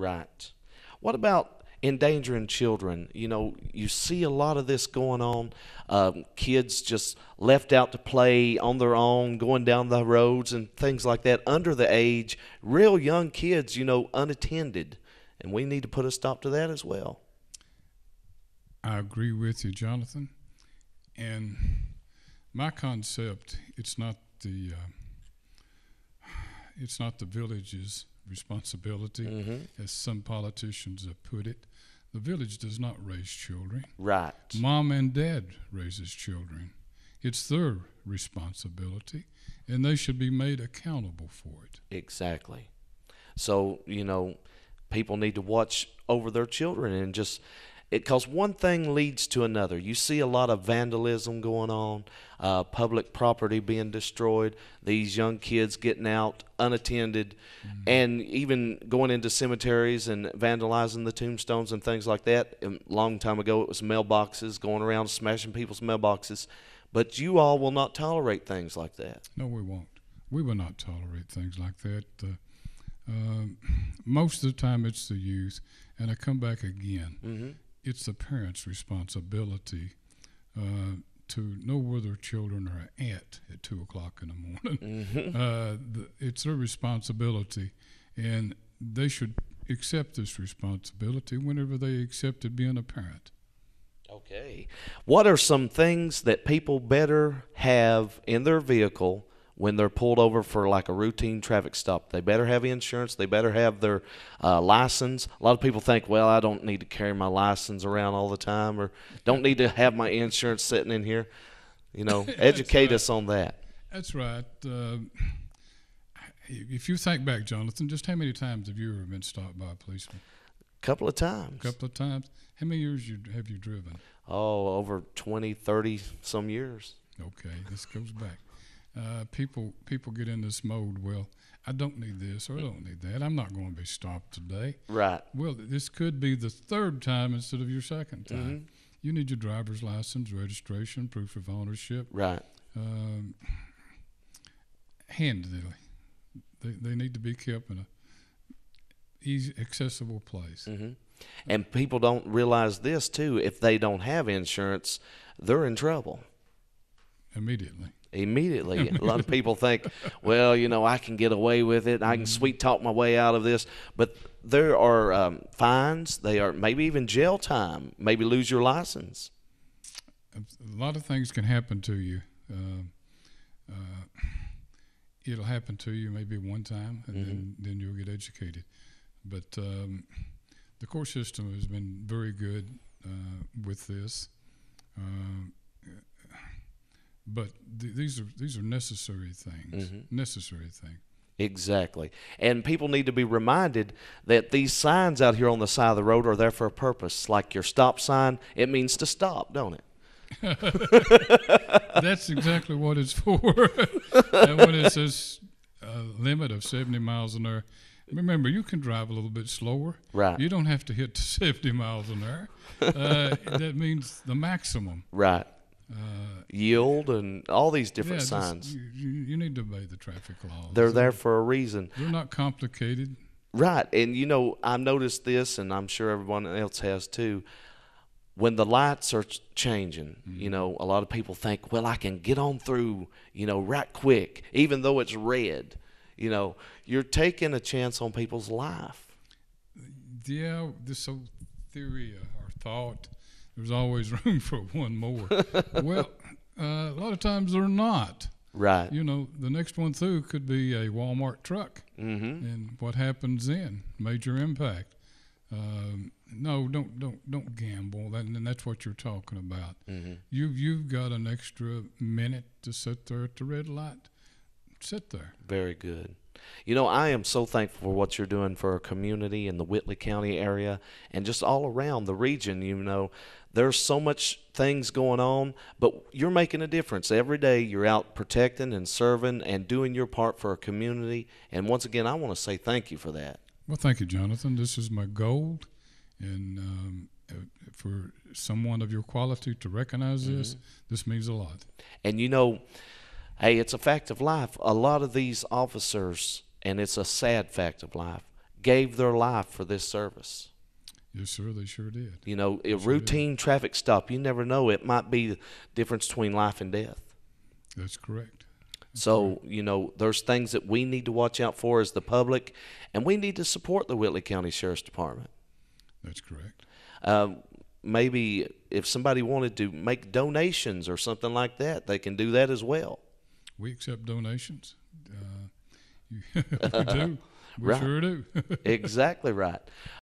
Right. What about endangering children? You know, you see a lot of this going on. Kids just left out to play on their own, going down the roads and things like that, under the age, real young kids, unattended. And we need to put a stop to that as well. I agree with you, Jonathan. And my concept, it's not the village's responsibility, as some politicians have put it. The village does not raise children. Right. Mom and dad raises children. It's their responsibility, and they should be made accountable for it. Exactly. So, people need to watch over their children and just it, because one thing leads to another. You see a lot of vandalism going on, public property being destroyed, these young kids getting out unattended, and even going into cemeteries and vandalizing the tombstones and things like that. A long time ago, it was mailboxes, going around smashing people's mailboxes. But you all will not tolerate things like that. No, we won't. We will not tolerate things like that. Most of the time, it's the youth, and I come back again. It's the parents' responsibility to know where their children are at 2 o'clock in the morning. It's their responsibility, and they should accept this responsibility whenever they accepted being a parent. Okay. What are some things that people better have in their vehicle when they're pulled over for like a routine traffic stop? They better have insurance. They better have their license. A lot of people think, well, I don't need to carry my license around all the time, or don't need to have my insurance sitting in here. Educate right. us on that. That's right. If you think back, Jonathan, just how many times have you ever been stopped by a policeman? A couple of times. A couple of times. How many years have you driven? Oh, over 20, 30 some years. Okay, this goes back. People get in this mode, well, I don't need this or I don't need that. I'm not going to be stopped today. Right. Well, this could be the third time instead of your second time. You need your driver's license, registration, proof of ownership. Right. Handily. They need to be kept in a easy, accessible place. And people don't realize this, too. If they don't have insurance, they're in trouble. Immediately. A lot of people think, well, I can get away with it. I can sweet talk my way out of this. But there are fines. They are maybe even jail time. Maybe lose your license. A lot of things can happen to you. It'll happen to you maybe one time, and then you'll get educated. But the court system has been very good with this. But these are necessary things. Necessary things. Exactly. And people need to be reminded that these signs out here on the side of the road are there for a purpose. Like your stop sign, it means to stop, don't it? That's exactly what it's for. And when it says limit of 70 miles an hour, remember, you can drive a little bit slower. Right. You don't have to hit 70 miles an hour. That means the maximum. Right. Yield and all these different Yeah, signs. You need to obey the traffic laws. They're there for a reason. They're not complicated. Right. And, I've noticed this, and I'm sure everyone else has too. When the lights are changing, a lot of people think, well, I can get on through, right quick, even though it's red. You're taking a chance on people's life. Yeah, this whole theory or thought, there's always room for one more. Well, a lot of times they're not. Right. The next one through could be a Walmart truck. And what happens then? Major impact. No, don't gamble. And that's what you're talking about. You've got an extra minute to sit there at the red light. Sit there. Very good. I am so thankful for what you're doing for our community in the Whitley County area and just all around the region. There's so much things going on, but you're making a difference. Every day you're out protecting and serving and doing your part for our community. And once again, I want to say thank you for that. Well, thank you, Jonathan. This is my goal. And for someone of your quality to recognize this means a lot. And hey, it's a fact of life. A lot of these officers, and it's a sad fact of life, gave their life for this service. Yes, sir, they sure did. You know, a They sure did. routine traffic stop, you never know. It might be the difference between life and death. That's correct. So, you know, there's things that we need to watch out for as the public, and we need to support the Whitley County Sheriff's Department. That's correct. Maybe if somebody wanted to make donations or something like that, they can do that as well. We accept donations. We do. We Right. sure do. Exactly right.